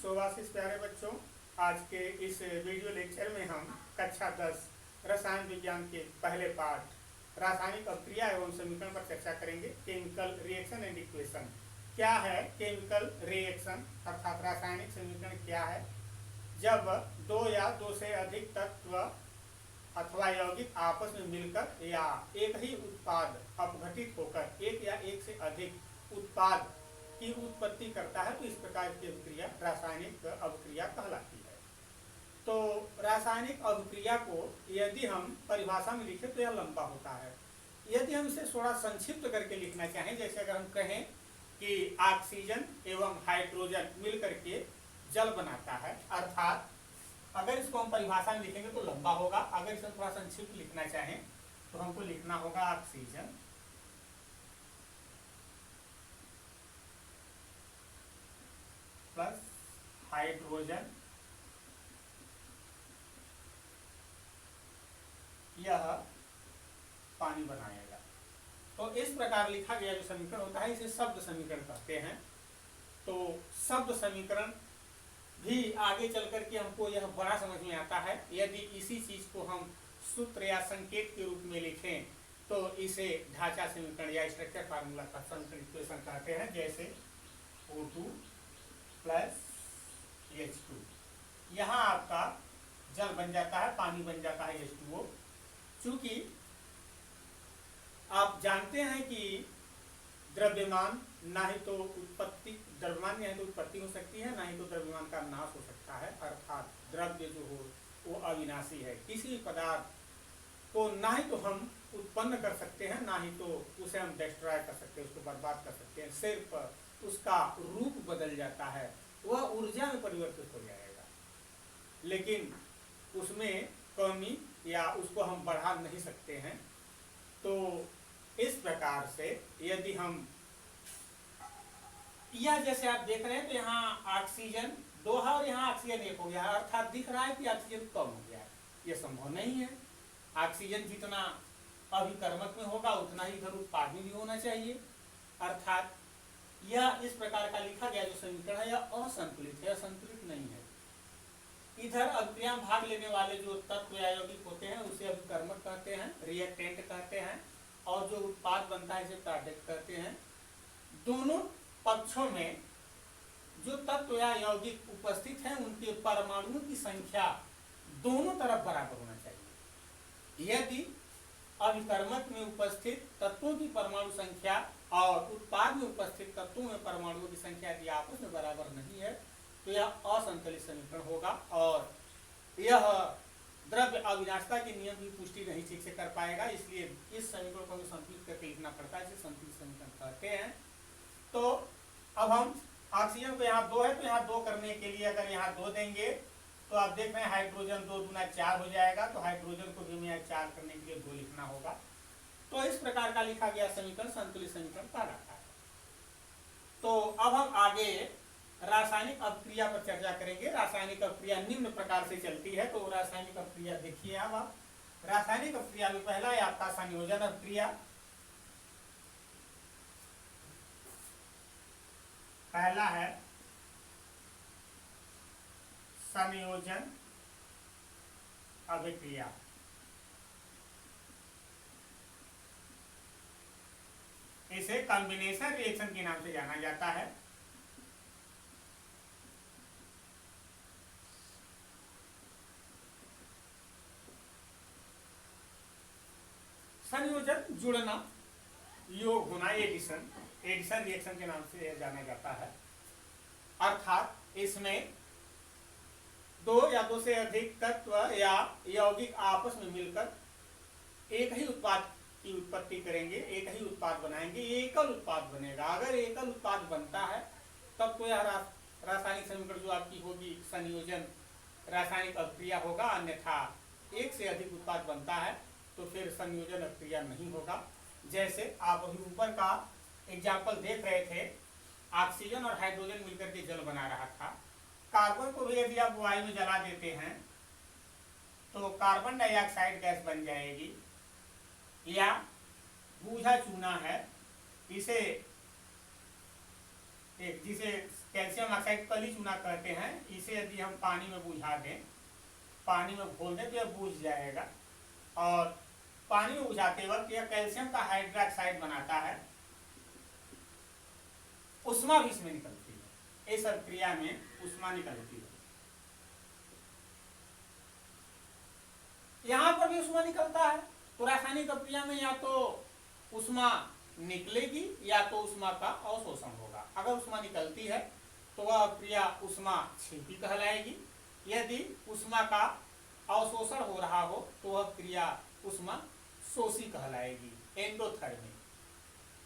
शोभाशीष प्यारे बच्चों, आज के इस वीडियो लेक्चर में हम कक्षा 10 रसायन विज्ञान के पहले पाठ रासायनिक अभिक्रिया एवं समीकरण पर चर्चा करेंगे। केमिकल रिएक्शन एंड इक्वेशन क्या है? केमिकल रिएक्शन अर्थात रासायनिक समीकरण क्या है? जब दो या दो से अधिक तत्व अथवा यौगिक आपस में मिलकर या एक ही उत्पाद अपघटित होकर एक या एक से अधिक उत्पाद की उत्पत्ति करता है, तो इस प्रकार की अभिक्रिया रासायनिक अभिक्रिया कहलाती है। तो रासायनिक अभिक्रिया को यदि हम परिभाषा में लिखें तो यह लंबा होता है। यदि हम इसे थोड़ा संक्षिप्त करके लिखना चाहें, जैसे अगर हम कहें कि ऑक्सीजन एवं हाइड्रोजन मिलकर के जल बनाता है, अर्थात अगर इसको हम परिभाषा में लिखेंगे तो लंबा होगा। अगर इसे थोड़ा संक्षिप्त लिखना चाहें तो हमको लिखना होगा ऑक्सीजन प्लस हाइड्रोजन, यह पानी बनाएगा। तो इस प्रकार लिखा गया जो समीकरण होता है इसे शब्द समीकरण कहते हैं। तो शब्द समीकरण भी आगे चल करके हमको यह बड़ा समझ में आता है। यदि इसी चीज को हम सूत्र या संकेत के रूप में लिखें तो इसे ढांचा समीकरण या स्ट्रक्चर फार्मूला का समीकरण इक्वेशन कहते हैं। जैसे O2 प्लस H2, यहाँ आपका जल बन जाता है, पानी बन जाता है H2O। चूंकि आप जानते हैं कि द्रव्यमान ना ही तो उत्पत्ति हो सकती है, ना ही तो द्रव्यमान का नाश हो सकता है। अर्थात द्रव्य जो हो वो अविनाशी है। किसी भी पदार्थ को ना ही तो हम उत्पन्न कर सकते हैं, ना ही तो उसे हम डिस्ट्रॉय कर सकते हैं, उसको बर्बाद कर सकते हैं। सिर्फ उसका रूप बदल जाता है, वह ऊर्जा में परिवर्तित हो जाएगा, लेकिन उसमें कमी या उसको हम बढ़ा नहीं सकते हैं। तो इस प्रकार से यदि हम यह जैसे आप देख रहे हैं तो यहाँ ऑक्सीजन 2 है और यहाँ ऑक्सीजन 1 हो गया है, अर्थात दिख रहा है कि ऑक्सीजन कम हो गया है। यह संभव नहीं है। ऑक्सीजन जितना अभिकर्मक में होगा उतना ही इधर उत्पाद में भी होना चाहिए। अर्थात यह इस प्रकार का लिखा गया जो समीकरण है यह असंतुलित है, संतुलित नहीं है। इधर अभिक्रिया में भाग लेने वाले जो तत्व या यौगिक होते हैं उसे अभिकर्मक कहते हैं, रिएक्टेंट कहते हैं, और जो उत्पाद बनता है इसे प्रोडक्ट कहते हैं। दोनों पक्षों में जो तत्व या यौगिक उपस्थित हैं उनके परमाणुओं की संख्या दोनों तरफ बराबर होना चाहिए। यदि अभिकर्मक में उपस्थित तत्वों की परमाणु संख्या और उत्पाद में उपस्थित तत्वों में परमाणुओं की संख्या यदि आपस में बराबर नहीं है तो यह असंतुलित समीकरण होगा और यह द्रव्य अविनाशिता के नियम की पुष्टि नहीं ठीक से कर पाएगा। इसलिए इस समीकरण को हमें संतुलित करके लिखना पड़ता है, इसे संतुलित समीकरण कहते हैं। तो अब हम ऑक्सीजन को यहाँ 2 है तो यहाँ 2 करने के लिए अगर यहाँ 2 देंगे तो आप देख रहे हैं हाइड्रोजन 2 दूना 4 हो जाएगा। तो हाइड्रोजन को भी हमें 4 करने के लिए 2 लिखना होगा। तो इस प्रकार का लिखा गया समीकरण संतुलित समीकरण कहलाता है। तो अब हम आगे रासायनिक अभिक्रिया पर चर्चा करेंगे। रासायनिक अभिक्रिया निम्न प्रकार से चलती है। तो रासायनिक अभिक्रिया देखिए, अब आप रासायनिक अभिक्रिया में पहला है आपका संयोजन अभिक्रिया। पहला है संयोजन अभिक्रिया। इसे कॉम्बिनेशन रिएक्शन के नाम से जाना जाता है। संयोजन जुड़ना, योग होना, एडिशन रिएक्शन के नाम से जाना जाता है। अर्थात इसमें 2 या 2 से अधिक तत्व या यौगिक आपस में मिलकर एक ही उत्पाद की उत्पत्ति करेंगे, एक ही उत्पाद बनाएंगे, एकल उत्पाद बनेगा। अगर एकल उत्पाद बनता है तब तो यह रासायनिक समीकरण जो आपकी होगी संयोजन रासायनिक अभिक्रिया होगा। अन्यथा एक से अधिक उत्पाद बनता है तो फिर संयोजन अभिक्रिया नहीं होगा। जैसे आप अभी ऊपर का एग्जाम्पल देख रहे थे, ऑक्सीजन और हाइड्रोजन मिलकर के जल बना रहा था। कार्बन को भी यदि आप वायु में जला देते हैं तो कार्बन डाइऑक्साइड गैस बन जाएगी, या बूझा चूना है, इसे एक जिसे कैल्शियम ऑक्साइड कली चूना कहते हैं। इसे यदि हम पानी में बुझा दें, पानी में घोल दें तो यह बुझ जाएगा, और पानी में बुझाते वक्त यह कैल्शियम का हाइड्रोक्साइड बनाता है, उष्मा भी इसमें निकलती है, इस क्रिया में उष्मा निकलती है। यहां पर भी उष्मा निकलता है, तो रासायनिक अभिक्रिया में या तो उष्मा निकलेगी या तो उष्मा का अवशोषण होगा। अगर उष्मा निकलती है तो वह क्रिया उष्मा क्षेपी कहलाएगी, यदि उष्मा का अवशोषण हो रहा हो तो वह क्रिया उष्मा शोषी कहलाएगी, एंडोथर्मी।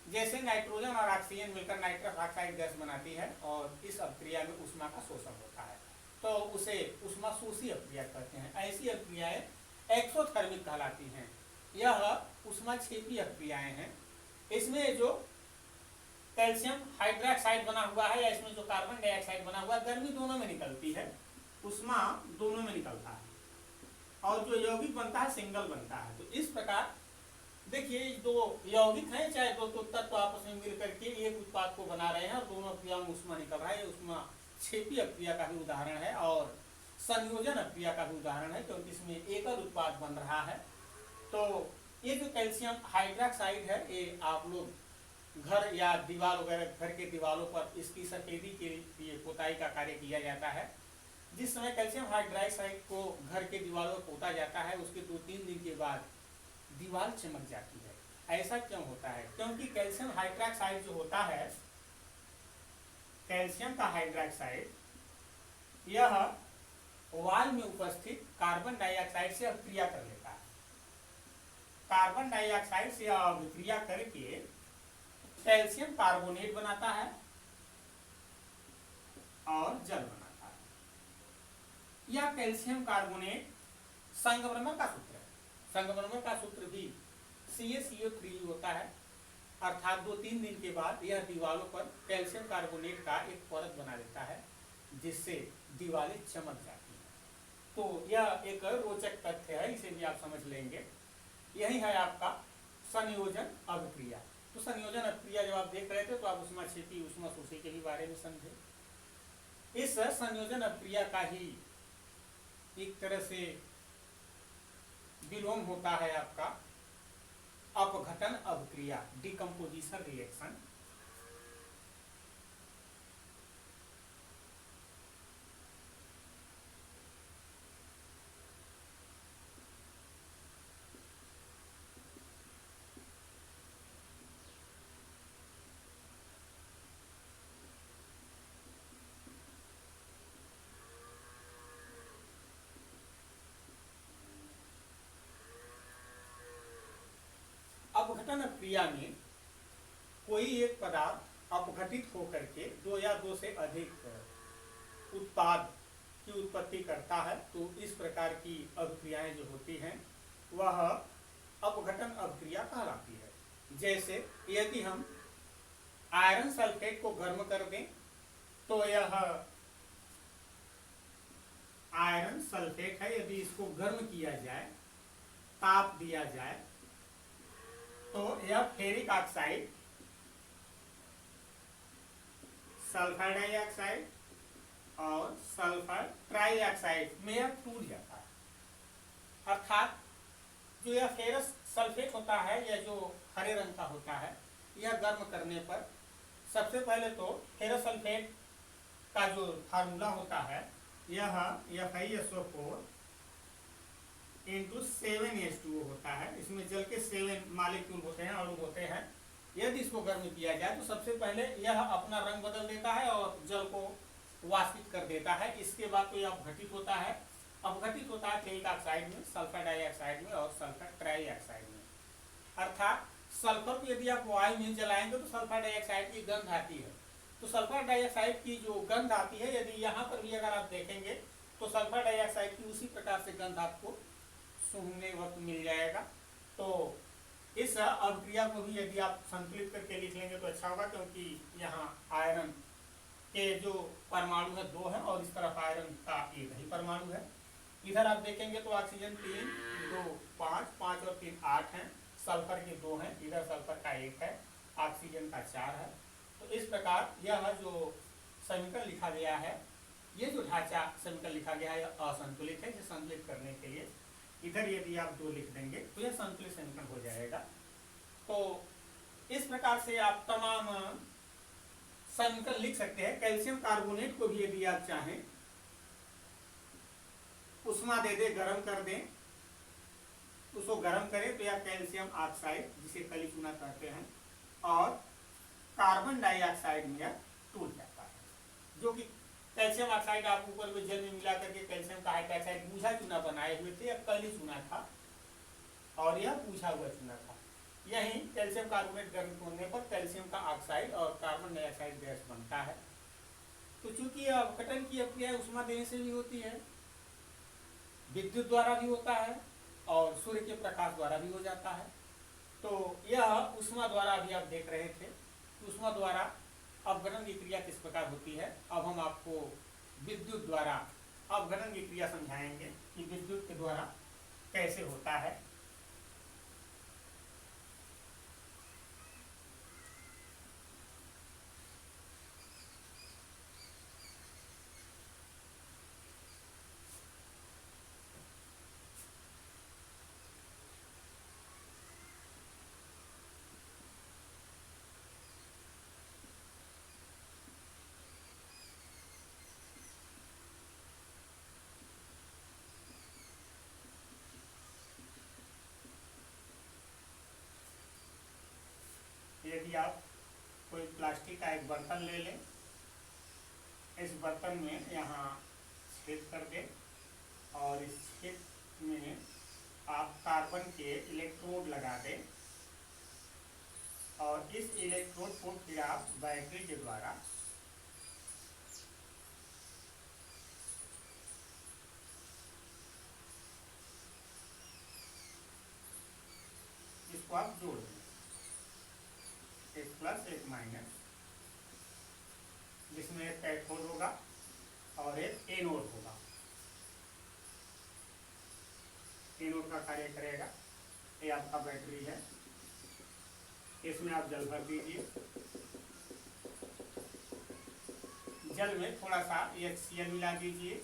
जैसे नाइट्रोजन और ऑक्सीजन मिलकर नाइट्रस ऑक्साइड गैस बनाती है और इस अभिक्रिया में उष्मा का शोषण होता है, तो उसे उष्मा शोषी अभिक्रिया कहते हैं। ऐसी अभिक्रियाएं एक्सोथर्मिक कहलाती हैं। यह उष्मा क्षेपी अभिक्रियाएं हैं। इसमें जो कैल्शियम हाइड्रोक्साइड बना हुआ है या इसमें जो कार्बन डाइऑक्साइड बना हुआ है, गर्मी दोनों में निकलती है, उष्मा दोनों में निकलता है, और जो यौगिक बनता है सिंगल बनता है। तो इस प्रकार देखिए, दो यौगिक हैं, चाहे दो तत्व आपस में मिल करके एक उत्पाद को बना रहे हैं और दोनों अभिक्रिया में उष्मा निकल रहा है, उष्मा क्षेपी अभिक्रिया का भी उदाहरण है और संयोजन अभिक्रिया का भी उदाहरण है, क्योंकि इसमें एकल उत्पाद बन रहा है। तो ये जो कैल्शियम हाइड्रोक्साइड है, ये आप लोग घर या दीवार वगैरह, घर के दीवारों पर इसकी सफेदी के लिए पोताई का कार्य किया जाता है। जिस समय कैल्शियम हाइड्रोक्साइड को घर के दीवारों पर पोता जाता है, उसके 2-3 दिन के बाद दीवार चमक जाती है। ऐसा क्यों होता है? क्योंकि कैल्शियम हाइड्रोक्साइड जो होता है, कैल्शियम का हाइड्रोक्साइड, यह वायु में उपस्थित कार्बन डाइऑक्साइड से अभिक्रिया कर लेता है। कार्बन डाइऑक्साइड से अभिक्रिया करके कैल्शियम कार्बोनेट बनाता है और जल बनाता है। यह कैल्शियम कार्बोनेट संगमरमर का सूत्र है। संगमरमर का सूत्र भी CaCO3 होता है, अर्थात 2-3 दिन के बाद यह दीवारों पर कैल्शियम कार्बोनेट का एक परत बना देता है, जिससे दीवारें चमक जाती हैं। तो यह एक रोचक तथ्य है, इसे भी आप समझ लेंगे। यही है आपका संयोजन अभिक्रिया। तो संयोजन अभिक्रिया जब आप देख रहे थे तो आप उष्मा क्षेपी उष्मा शोषी के भी बारे में समझे। इस संयोजन अभिक्रिया का ही एक तरह से विलोम होता है आपका अपघटन अभिक्रिया, डिकम्पोजिशन रिएक्शन। अपघटन क्रिया में कोई एक पदार्थ अपघटित होकर के 2 या 2 से अधिक उत्पाद की उत्पत्ति करता है, तो इस प्रकार की अभिक्रियाएं जो होती हैं वह अपघटन अभिक्रिया कहलाती है। जैसे यदि हम आयरन सल्फेट को गर्म कर दें तो यह आयरन सल्फेट है, यदि इसको गर्म किया जाए, ताप दिया जाए, तो यह फेरिक ऑक्साइड, सल्फर डाइऑक्साइड और सल्फर ट्राइऑक्साइड में यह टूट जाता है। अर्थात जो यह फेरस सल्फेट होता है, यह जो हरे रंग का होता है, यह गर्म करने पर सबसे पहले तो फेरस सल्फेट का जो फार्मूला होता है, यह FiSO4 × 7H2O होता है। इसमें जल के 7 मालिक्यूल होते हैं, अणु होते हैं। यदि इसको गर्म किया जाए तो सबसे पहले यह अपना रंग बदल देता है और जल को वाष्पित कर देता है। इसके बाद तो यह अपघटित होता है। अपघटित होता है फेरिक ऑक्साइड में, सल्फर डाइऑक्साइड में और सल्फर ट्राइऑक्साइड में। अर्थात सल्फर को यदि आप वायु में जलाएंगे तो सल्फर डाइऑक्साइड की गंध आती है। तो सल्फर डाइऑक्साइड की जो गंध आती है, यदि यहाँ पर भी अगर आप देखेंगे तो सल्फर डाइऑक्साइड की उसी प्रकार से गंध आपको सूंघने वक्त मिल जाएगा। तो इस अभिक्रिया को भी यदि आप संतुलित करके लिख लेंगे तो अच्छा होगा, क्योंकि यहाँ आयरन के जो परमाणु है 2 हैं और इस तरफ आयरन का एक ही परमाणु है। इधर आप देखेंगे तो ऑक्सीजन 3, 2, 5 और 3 8 हैं, सल्फर के 2 हैं, इधर सल्फर का 1 है, ऑक्सीजन का 4 है। तो इस प्रकार यह जो समीकरण लिखा गया है, ये जो ढांचा समीकरण लिखा गया है असंतुलित है। इसे संतुलित करने के लिए इधर यदि आप 2 लिख देंगे तो यह संतुलित समीकरण हो जाएगा। तो इस प्रकार से आप तमाम समीकरण लिख सकते हैं। कैल्शियम कार्बोनेट को भी यदि आप चाहें उष्मा दे दे, गर्म कर दें, उसको गर्म करें तो यह कैल्शियम ऑक्साइड जिसे कली चूना कहते हैं और कार्बन डाइऑक्साइड में यह टूट जाता है, जो कि कैल्शियम ऑक्साइड आप ऊपर में जल में मिला करके कैल्शियम का हाइड्रोक्साइड पूछा चूना बनाए हुए थे, यह कली चूना था और यह पूछा हुआ चूना था। यही कैल्शियम कार्बोनेट गर्म होने पर कैल्शियम का ऑक्साइड और कार्बन डाइऑक्साइड गैस बनता है। तो चूंकि यह अपघटन की अक्रिया उष्मा देने से भी होती है, विद्युत द्वारा भी होता है और सूर्य के प्रकाश द्वारा भी हो जाता है। तो यह उष्मा द्वारा अभी आप देख रहे थे, उष्मा द्वारा अपघटन की क्रिया किस प्रकार होती है। अब हम आपको विद्युत द्वारा अपघटन की क्रिया समझाएंगे कि विद्युत के द्वारा कैसे होता है। यदि आप कोई प्लास्टिक का एक बर्तन ले लें, इस बर्तन में यहाँ छेद कर दें और इस छेद में आप कार्बन के इलेक्ट्रोड लगा दें और इस इलेक्ट्रोड को फिर आप बैटरी के द्वारा इसको आप जोड़ दें, एक प्लस एक माइनस, जिसमें एक कैथोड होगा और एक एनोड होगा। एनोड का कार्य करेगा, ये आपका बैटरी है, इसमें आप जल भर दीजिए। जल में थोड़ा सा HCl मिला दीजिए।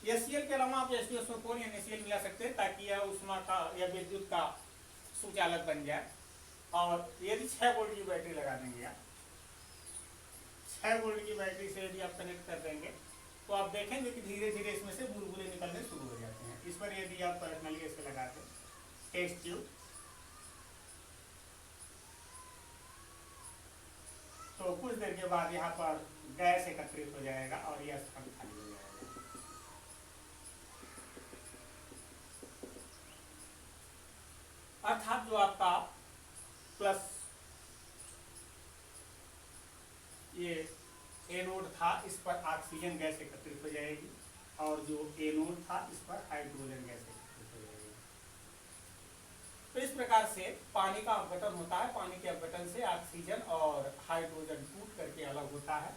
HCl के अलावा आप H2SO4 या NaCl मिला सकते हैं ताकि यह उष्मा का या विद्युत का सुचालक बन जाए। और यदि 6 वोल्ट की बैटरी लगा देंगे आप, 6 वोल्ट की बैटरी से यदि आप कनेक्ट कर देंगे तो आप देखेंगे कि धीरे धीरे इसमें से बुलबुले निकलने शुरू हो जाते हैं। इस पर यदि आप नलिए से लगाते हैं टेस्ट ट्यूब, तो कुछ देर के बाद यहाँ पर गैस एकत्रित हो जाएगा और यह स्थान खाली हो जाएगा। अर्थात जो आपका प्लस ये एनोड था, इस पर ऑक्सीजन गैस एकत्रित हो जाएगी और जो एनोड था इस पर हाइड्रोजन गैस एकत्रित हो जाएगी। तो इस प्रकार से पानी का अपघटन होता है। पानी के अपघटन से ऑक्सीजन और हाइड्रोजन टूट करके अलग होता है।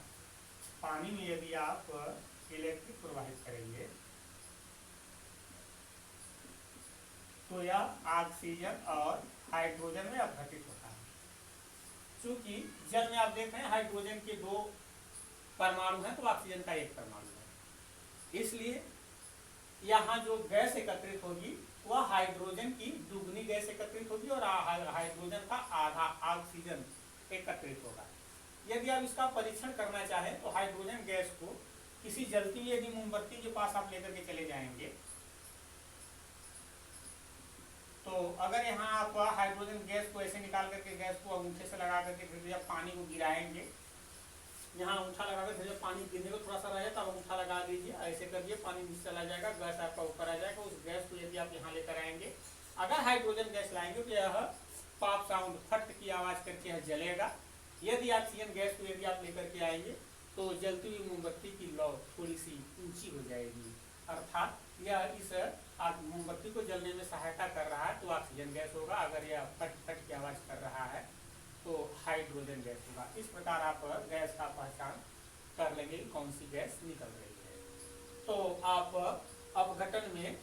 पानी में यदि आप इलेक्ट्रिक प्रवाहित करेंगे तो यह ऑक्सीजन और हाइड्रोजन में अपघटित होता है। चूंकि जल में आप देख रहे हैं हाइड्रोजन के 2 परमाणु हैं तो ऑक्सीजन का 1 परमाणु है, इसलिए यहाँ जो गैस एकत्रित होगी वह हाइड्रोजन की दुगनी गैस एकत्रित होगी और हाइड्रोजन का आधा ऑक्सीजन एकत्रित होगा। यदि आप इसका परीक्षण करना चाहें तो हाइड्रोजन गैस को किसी जलती हुई यदि मोमबत्ती के पास आप लेकर के चले जाएंगे तो अगर यहाँ आप हाइड्रोजन गैस को ऐसे निकाल करके गैस को अंगूठे से लगा करके फिर जब पानी को गिराएंगे, यहाँ अंगूठा लगा कर जब पानी गिरने को थोड़ा सा रहे तब अंगूठा लगा दीजिए, ऐसे करिए, पानी नीचे चला जाएगा, गैस आपका ऊपर आ जाएगा। उस गैस को यदि आप यहाँ लेकर आएंगे, अगर हाइड्रोजन गैस लाएंगे तो यह पॉप साउंड फट की आवाज करके यह जलेगा। यदि ऑक्सीजन गैस को यदि आप लेकर के आएंगे तो जलती हुई मोमबत्ती की लौ थोड़ी सी ऊंची हो जाएगी, अर्थात यह इस मोमबत्ती को जलने में सहायता कर रहा है तो ऑक्सीजन गैस होगा। अगर यह फट फट की आवाज कर रहा है तो हाइड्रोजन गैस होगा। इस प्रकार आप गैस का पहचान कर लेंगे कौन सी गैस निकल रही है। तो आप अपघटन में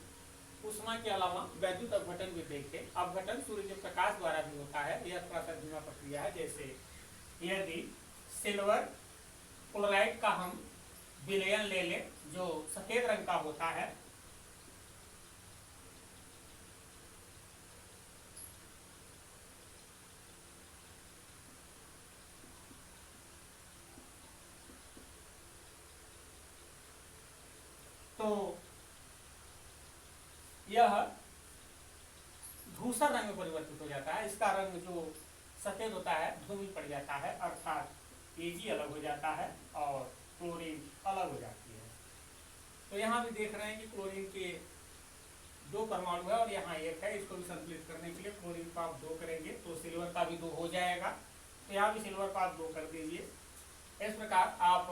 उष्मा के अलावा वैद्युत अपघटन भी देखें। अपघटन सूर्य के प्रकाश द्वारा भी होता है, यह थोड़ा सा धीमा प्रक्रिया है। जैसे यदि सिल्वर क्लोराइड का हम विलयन ले लें जो सफेद रंग का होता है, तो यह धूसर रंग में परिवर्तित हो जाता है। इसका रंग जो सफेद होता है धूमिल पड़ जाता है, अर्थात Ag अलग हो जाता है और क्लोरीन अलग हो जाती है। तो यहाँ भी देख रहे हैं कि क्लोरीन के 2 परमाणु है और यहाँ 1 है। इसको भी संतुलित करने के लिए क्लोरीन को आप 2 करेंगे तो सिल्वर का भी 2 हो जाएगा। तो यहाँ भी सिल्वर को आप 2 कर दीजिए। इस प्रकार आप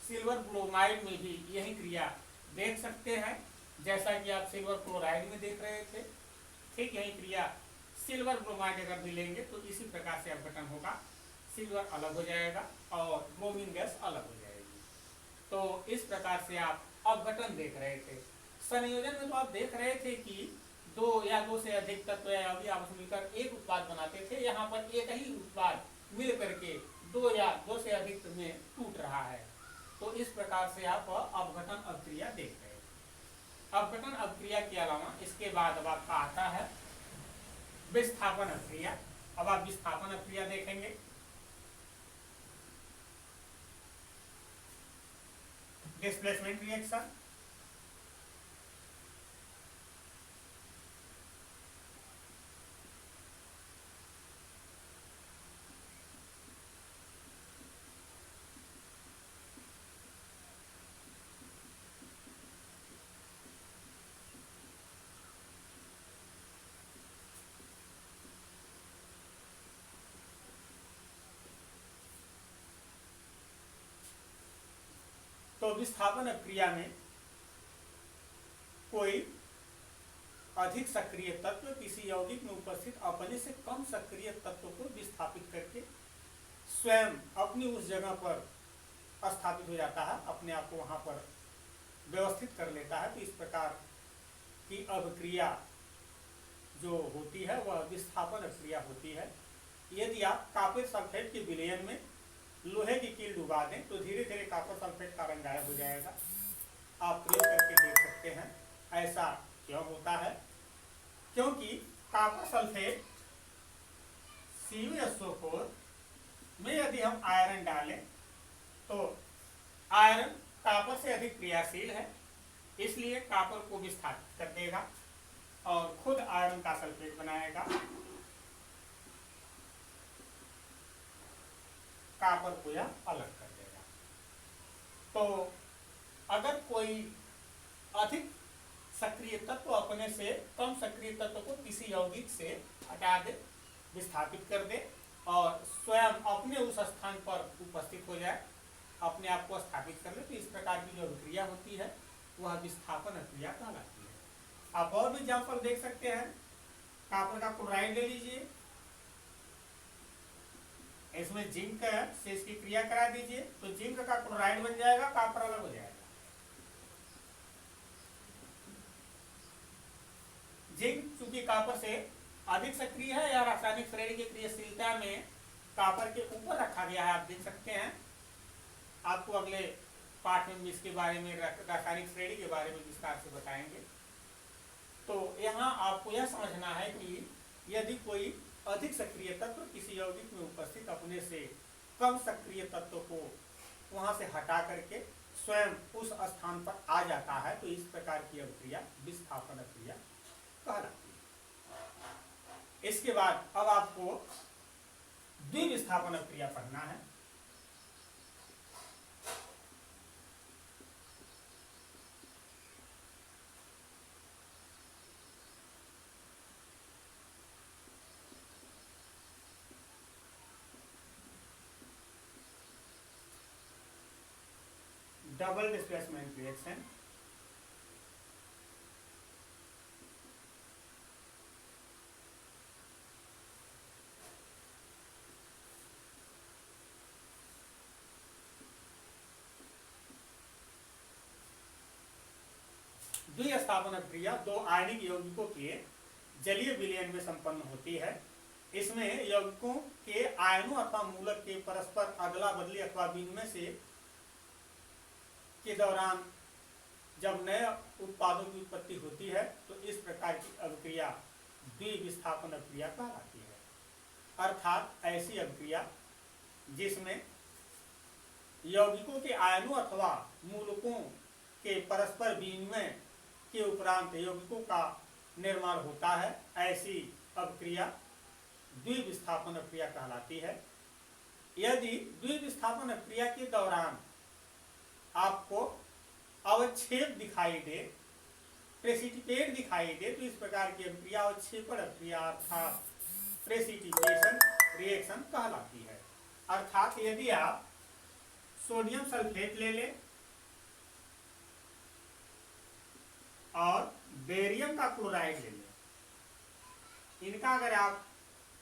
सिल्वर ब्रोमाइड में भी यही क्रिया देख सकते हैं, जैसा कि आप सिल्वर क्लोराइड में देख रहे थे। ठीक यही क्रिया सिल्वर ब्रोमाइड अगर भी लेंगे तो इसी प्रकार से अपघटन होगा, सिल्वर अलग हो जाएगा और ब्रोमीन गैस अलग हो जाएगी। तो इस प्रकार से आप अपघटन देख रहे थे। संयोजन में तो आप देख रहे थे कि 2 या 2 से अधिक तत्व या अभी आपस मिलकर एक उत्पाद बनाते थे। यहाँ पर एक ही उत्पाद मिल करके 2 या 2 से अधिक में टूट रहा है। तो इस प्रकार से आप अपघटन अभिक्रिया देख रहे हैं। अपघटन अभिक्रिया के अलावा इसके बाद अब आपका आता है विस्थापन अभिक्रिया। अब आप विस्थापन अभिक्रिया देखेंगे। डिस्प्लेसमेंट रिएक्शन, तो विस्थापन अभिक्रिया में कोई अधिक सक्रिय तत्व किसी यौगिक में उपस्थित अपने से कम सक्रिय तत्व को विस्थापित करके स्वयं अपनी उस जगह पर स्थापित हो जाता है, अपने आप को वहां पर व्यवस्थित कर लेता है। तो इस प्रकार की अभिक्रिया जो होती है वह विस्थापन अभिक्रिया होती है। यदि आप कॉपर सल्फेट के विलयन में लोहे की कील डुबा दें तो धीरे धीरे कॉपर सल्फेट का रंग गायब हो जाएगा। आप प्रयोग करके देख सकते हैं ऐसा क्यों होता है। क्योंकि कॉपर सल्फेट CuSO4 में यदि हम आयरन डालें तो आयरन कॉपर से अधिक क्रियाशील है, इसलिए कॉपर को विस्थापित कर देगा और खुद आयरन का सल्फेट बनाएगा, कॉपर को यह अलग कर देगा। तो अगर कोई अधिक सक्रिय तत्व अपने से कम सक्रिय तत्व को किसी यौगिक से हटा दे, विस्थापित कर दे और स्वयं अपने उस स्थान पर उपस्थित हो जाए, अपने आप को स्थापित कर ले, तो इस प्रकार की जो अभिक्रिया होती है वह विस्थापन अभिक्रिया कहलाती है। आप और भी एग्जाम्पल देख सकते हैं। कॉपर का क्लोराइड ले लीजिए, इसमें जिंक से इसकी क्रिया करा दीजिए तो जिंक का क्लोराइड बन जाएगा, कॉपर अलग हो जाएगा। जिंक चूंकि कॉपर से अधिक सक्रिय है या रासायनिक श्रेणी की क्रियाशीलता में कॉपर के ऊपर रखा गया है, आप देख सकते हैं। आपको अगले पाठ में भी इसके बारे में, रासायनिक श्रेणी के बारे में विस्तार से बताएंगे। तो यहाँ आपको यह समझना है कि यदि कोई अधिक सक्रिय तत्व किसी यौगिक में उपस्थित अपने से कम सक्रिय तत्व को वहां से हटा करके स्वयं उस स्थान पर आ जाता है, तो इस प्रकार की अभिक्रिया विस्थापन अभिक्रिया कहलाती है। इसके बाद अब आपको द्विविस्थापन अभिक्रिया पढ़ना है। डबल डिस्प्लेसमेंट रिएक्शन, द्विस्थापन अभिक्रिया 2 आयनिक यौगिकों के जलीय विलयन में संपन्न होती है। इसमें यौगिकों के आयनों अथवा मूलक के परस्पर अदला बदली अथवा विनिमय से के दौरान जब नए उत्पादों की उत्पत्ति होती है तो इस प्रकार की अभिक्रिया द्विविस्थापन अभिक्रिया कहलाती है। अर्थात ऐसी अभिक्रिया जिसमें यौगिकों के आयनों अथवा मूलकों के परस्पर विनिमय के उपरांत यौगिकों का निर्माण होता है, ऐसी अभिक्रिया द्विविस्थापन अभिक्रिया कहलाती है। यदि द्विविस्थापन अभिक्रिया के दौरान आपको अवक्षेप दिखाई दे, प्रेसिपिटेट दिखाई दे, तो इस प्रकार की अभिक्रिया अवक्षेपण अभिक्रिया अर्थात प्रेसिपिटेशन रिएक्शन कहलाती है। अर्थात यदि आप सोडियम सल्फेट ले लें और बेरियम का क्लोराइड ले लें, इनका अगर आप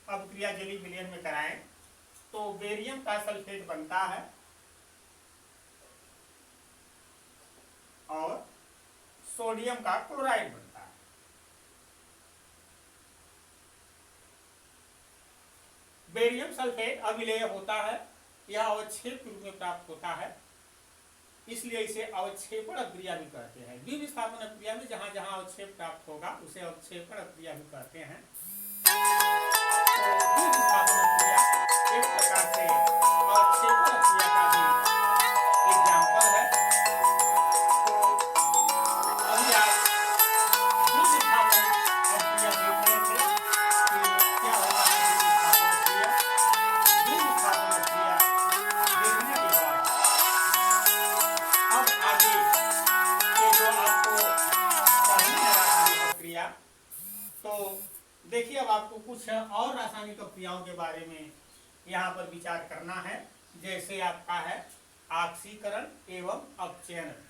अभिक्रिया जलीय विलयन में कराएं तो बेरियम का सल्फेट बनता है और सोडियम का क्लोराइड बनता है। बेरियम सल्फेट अविलेय होता है, यह अवक्षेप के रूप में प्राप्त होता है, इसलिए इसे अवक्षेपण अभिक्रिया भी कहते हैं। द्विविस्थापन अभिक्रिया में जहां जहां अवक्षेप प्राप्त होगा उसे अवक्षेपण अभिक्रिया भी कहते हैं। तो द्विविस्थापन अभिक्रिया एक प्रकार से अवक्षेपण अभिक्रिया का भी एग्जाम्पल है। तो देखिए, अब आपको कुछ और रासायनिक अभिक्रियाओं के बारे में यहाँ पर विचार करना है, जैसे आपका है ऑक्सीकरण एवं अपचयन अभिक्रिया।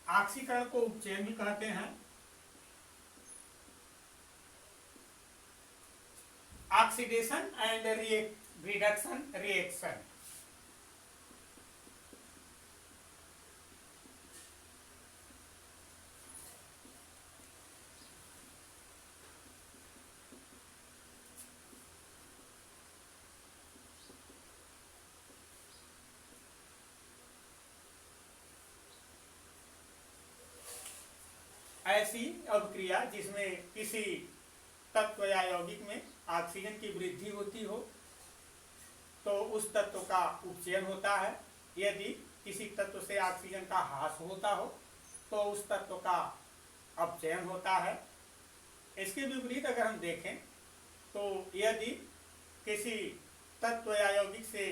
ऑक्सीकरण को उपचयन भी कहते हैं। Oxidation and reduction reaction. ऐसी अभिक्रिया जिसमें किसी तत्व या यौगिक में ऑक्सीजन की वृद्धि होती हो तो उस तत्व का उपचयन होता है। यदि किसी तत्व से ऑक्सीजन का ह्रास होता हो तो उस तत्व का अपचयन होता है। इसके विपरीत अगर हम देखें तो यदि किसी तत्व या यौगिक से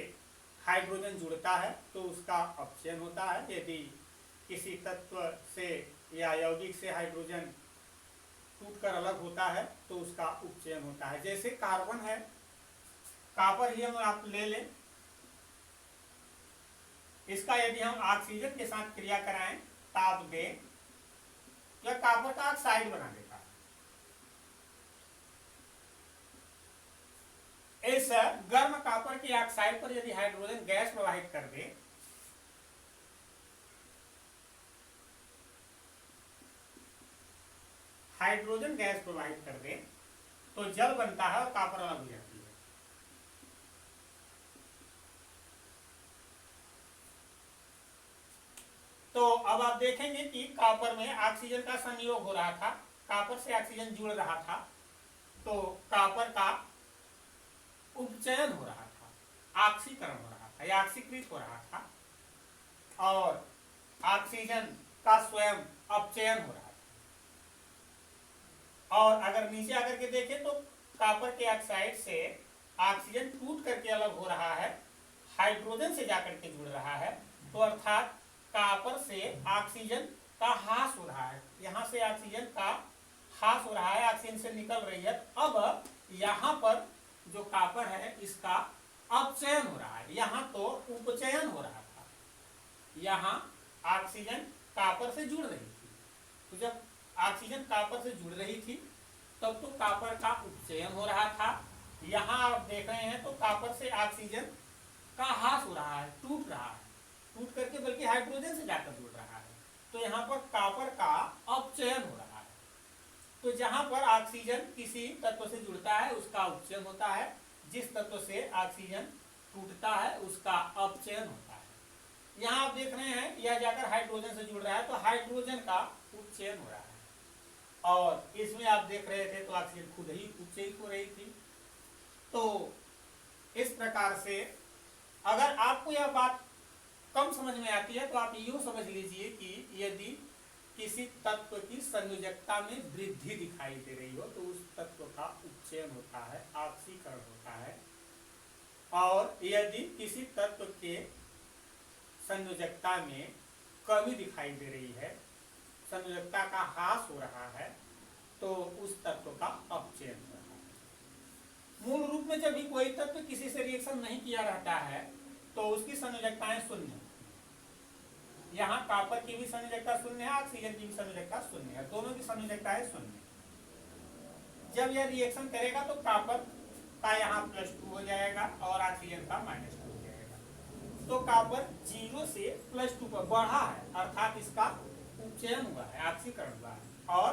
हाइड्रोजन जुड़ता है तो उसका अपचयन होता है। यदि किसी तत्व से या यौगिक से हाइड्रोजन टूटकर अलग होता है तो उसका उपचयन होता है। जैसे कार्बन है, कॉपर ही हम आप ले लें, इसका यदि हम ऑक्सीजन के साथ क्रिया कराएं, ताप दें, यह कॉपर का ऑक्साइड बना देता है। इस गर्म कॉपर के ऑक्साइड पर यदि हाइड्रोजन गैस प्रवाहित कर दे हाइड्रोजन गैस प्रवाहित कर दे तो जल बनता है और कॉपर अलग हो जाती है। तो अब आप देखेंगे कि कॉपर में ऑक्सीजन का संयोग हो रहा था, कॉपर से ऑक्सीजन जुड़ रहा था, तो कॉपर का उपचयन हो रहा था, ऑक्सीकरण हो रहा था या ऑक्सीकृत हो रहा था, और ऑक्सीजन का स्वयं अपचयन हो रहा था। और अगर नीचे आकर के देखें तो कॉपर के ऑक्साइड से ऑक्सीजन टूट करके अलग हो रहा है, हाइड्रोजन से जाकर के जुड़ रहा है, तो अर्थात कॉपर से ऑक्सीजन का ह्रास हो रहा है। यहाँ से ऑक्सीजन का ह्रास हो रहा है, ऑक्सीजन से निकल रही है। अब यहाँ पर जो कॉपर है इसका अपचयन हो रहा है, यहाँ तो उपचयन हो रहा था। यहाँ ऑक्सीजन कॉपर से जुड़ रही थी, तो जब ऑक्सीजन कॉपर से जुड़ रही थी तब तो कॉपर का उपचयन हो रहा था। यहाँ आप देख रहे हैं तो कॉपर से ऑक्सीजन का ह्रास हो रहा है, टूट रहा है, टूट करके बल्कि हाइड्रोजन से जाकर जुड़ रहा है। तो यहाँ पर कॉपर का अपचयन हो रहा है। तो जहाँ पर ऑक्सीजन किसी तत्व से जुड़ता है उसका उपचयन होता है, जिस तत्व से ऑक्सीजन टूटता है उसका अपचयन होता है। यहाँ आप देख रहे हैं यह जाकर हाइड्रोजन से जुड़ रहा है तो हाइड्रोजन का उपचयन हो रहा है, और इसमें आप देख रहे थे तो ऑक्सीजन खुद ही उपचयित हो रही थी। तो इस प्रकार से अगर आपको यह बात कम समझ में आती है तो आप यूं समझ लीजिए कि यदि किसी तत्व की संयोजकता में वृद्धि दिखाई दे रही हो तो उस तत्व का उपचयन होता है, ऑक्सीकरण होता है। और यदि किसी तत्व के संयोजकता में कमी दिखाई दे रही है, संयोजकता का ह्रास हो रहा है, तो उस तत्व का अपचयन हो रहा है। मूल रूप में जब भी कोई तत्व किसी से रिएक्शन नहीं किया रहता है तो उसकी संयोजकताएं शून्य। यहाँ कॉपर की भी संयोजकता शून्य है, ऑक्सीजन की भी संयोजकता शून्य है, दोनों की संयोजकताएं शून्य। जब यह रिएक्शन करेगा तो कॉपर का यहाँ +2 हो जाएगा और ऑक्सीजन का -2 हो जाएगा। तो कॉपर 0 से +2 पर बढ़ा है, अर्थात इसका उपचयन हुआ है, ऑक्सीकरण हुआ है, और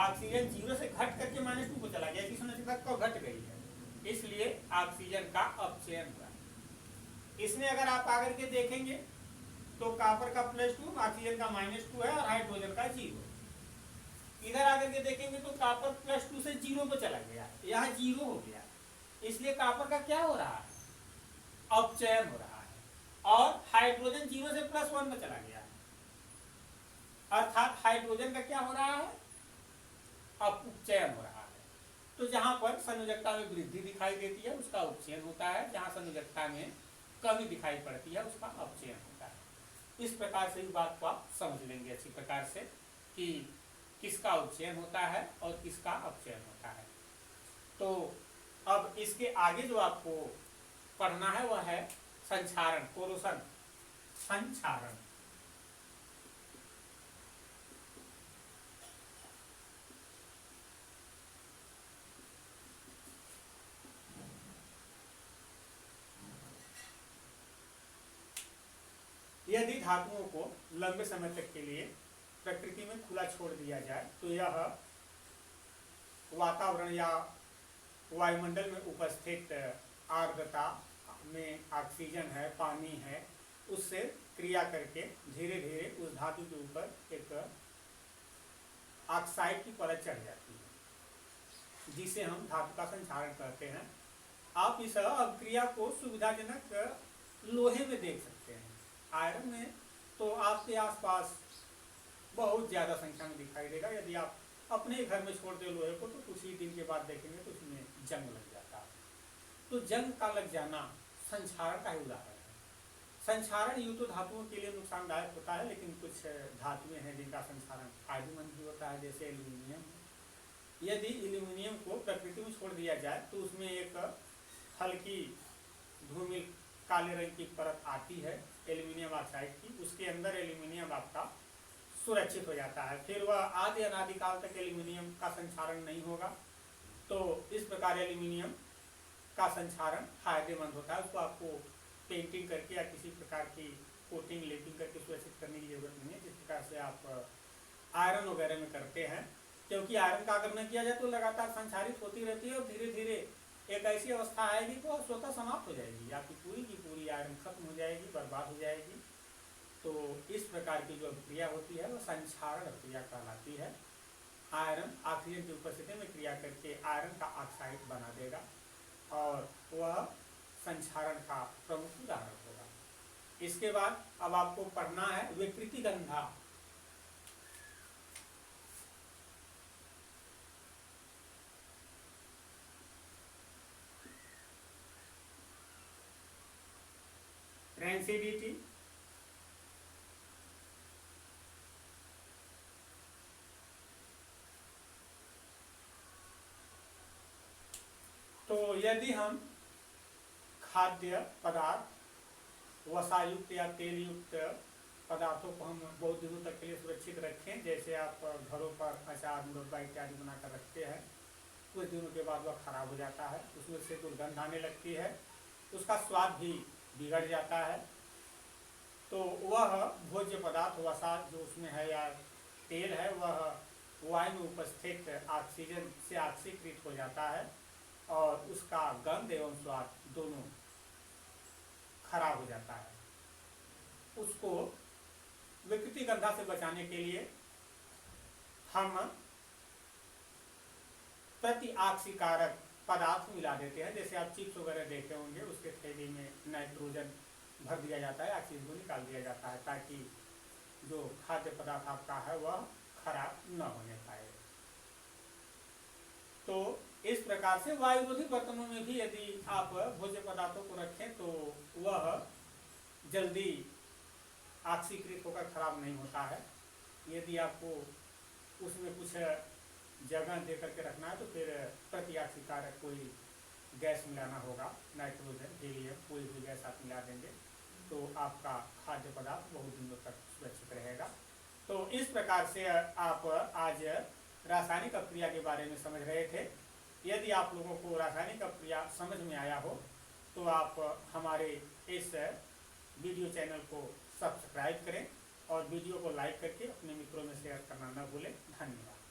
ऑक्सीजन 0 से घट करके -2 को चला गया, इसकी संयोजकता तो घट गई है, इसलिए ऑक्सीजन का अपचयन हुआ है। इसमें अगर आप आकर के देखेंगे तो कॉपर का +2, ऑक्सीजन का -2 है और हाइड्रोजन का 0। इधर आकर के देखेंगे तो कॉपर +2 से 0 पे चला गया, यहाँ 0 हो गया, इसलिए कॉपर का क्या हो रहा है, अपचयन हो रहा है। और हाइड्रोजन 0 से +1 में चला गया, अर्थात हाइड्रोजन का क्या हो रहा है, अपचयन हो रहा है। तो जहां पर संयोजकता में वृद्धि दिखाई देती है उसका उपचयन होता है, जहां संयोजकता में कमी दिखाई पड़ती है उसका अपचयन होता है। इस प्रकार से इस बात को आप समझ लेंगे अच्छी प्रकार से कि किसका उपचयन होता है और किसका अपचयन होता है। तो अब इसके आगे जो आपको पढ़ना है वह है संक्षारण, कोरोशन, संक्षारण। यदि धातुओं को लंबे समय तक के लिए प्रकृति में खुला छोड़ दिया जाए तो यह वातावरण या वायुमंडल में उपस्थित आर्द्रता में ऑक्सीजन है, पानी है, उससे क्रिया करके धीरे धीरे उस धातु के ऊपर एक ऑक्साइड की परत चढ़ जाती है, जिसे हम धातु का संक्षारण कहते हैं। आप इस अभिक्रिया को सुविधाजनक लोहे में देख सकते हैं। आयरन में तो आपके आसपास बहुत ज़्यादा संख्या में दिखाई देगा। यदि आप अपने घर में छोड़ दे लोहे को तो कुछ ही दिन के बाद देखेंगे तो उसमें जंग लग जाता है। तो जंग का लग जाना संक्षारण का ही उदाहरण है। संक्षारण यूँ तो धातुओं के लिए नुकसानदायक होता है, लेकिन कुछ धातुएं हैं जिनका संक्षारण फायदेमंद भी होता है, जैसे एल्यूमिनियम। यदि एल्यूमिनियम को प्रकृति में छोड़ दिया जाए तो उसमें एक हल्की धूमिल काले रंग की परत आती है एल्यूमिनियम ऑक्साइड की, उसके अंदर एल्यूमिनियम आपका सुरक्षित हो जाता है, फिर वह आदि अनादिकाल तक एल्यूमिनियम का संक्षारण नहीं होगा। तो इस प्रकार एल्यूमिनियम का संक्षारण फायदेमंद होता है। उसको आपको पेंटिंग करके या किसी प्रकार की कोटिंग लेपिंग करके सुरक्षित करने की जरूरत नहीं है, जिस प्रकार से आप आयरन वगैरह में करते हैं, क्योंकि आयरन का अगर न किया जाए तो लगातार संचारित होती रहती है और धीरे धीरे एक ऐसी अवस्था आएगी तो स्वतः समाप्त हो जाएगी, आपकी पूरी की पूरी आयरन खत्म हो जाएगी, बर्बाद हो जाएगी। तो इस प्रकार की जो क्रिया होती है वह संक्षारण क्रिया कहलाती है। आयरन ऑक्सीजन की उपस्थिति में क्रिया करके आयरन का ऑक्साइड बना देगा और वह संक्षारण का प्रमुख उदाहरण होगा। इसके बाद अब आपको पढ़ना है विकृति गंधा। ट्रांसिडिटी, तो यदि हम खाद्य पदार्थ वसायुक्त या तेल युक्त पदार्थों को हम बहुत दिनों तक के लिए सुरक्षित रखें। जैसे आप घरों पर अचार मुरब्बा इत्यादि बनाकर रखते हैं, कुछ दिनों के बाद वह खराब हो जाता है, उसमें से दुर्गंध आने लगती है, उसका स्वाद भी बिगड़ जाता है। तो वह भोज्य पदार्थ वसा जो उसमें है या तेल है, वह वायु में उपस्थित ऑक्सीजन से ऑक्सीकृत हो जाता है और उसका गंध एवं स्वाद दोनों खराब हो जाता है। उसको विकृति गंधा से बचाने के लिए हम प्रति ऑक्सीकारक पदार्थ मिला देते हैं। जैसे आप चिप्स वगैरह देखे होंगे, उसके थैली में नाइट्रोजन भर दिया जाता है, ऑक्सीजन को निकाल दिया जाता है ताकि जो खाद्य पदार्थ आपका है वह खराब न होने पाए। तो इस प्रकार से वायुरोधी बर्तनों में भी यदि आप भोज्य पदार्थों को रखें तो वह जल्दी ऑक्सीकृत होकर खराब नहीं होता है। यदि आपको उसमें कुछ जगह दे करके रखना है तो फिर प्रति ऑक्सीकारक कोई गैस मिलाना होगा, नाइट्रोजन, हीलियम, कोई भी गैस आप मिला देंगे तो आपका खाद्य पदार्थ बहुत दिनों तक सुरक्षित रहेगा। तो इस प्रकार से आप आज रासायनिक अपक्रिया के बारे में समझ रहे थे। यदि आप लोगों को रासायनिक अपक्रिया समझ में आया हो तो आप हमारे इस वीडियो चैनल को सब्सक्राइब करें और वीडियो को लाइक करके अपने मित्रों में शेयर करना न भूलें। धन्यवाद।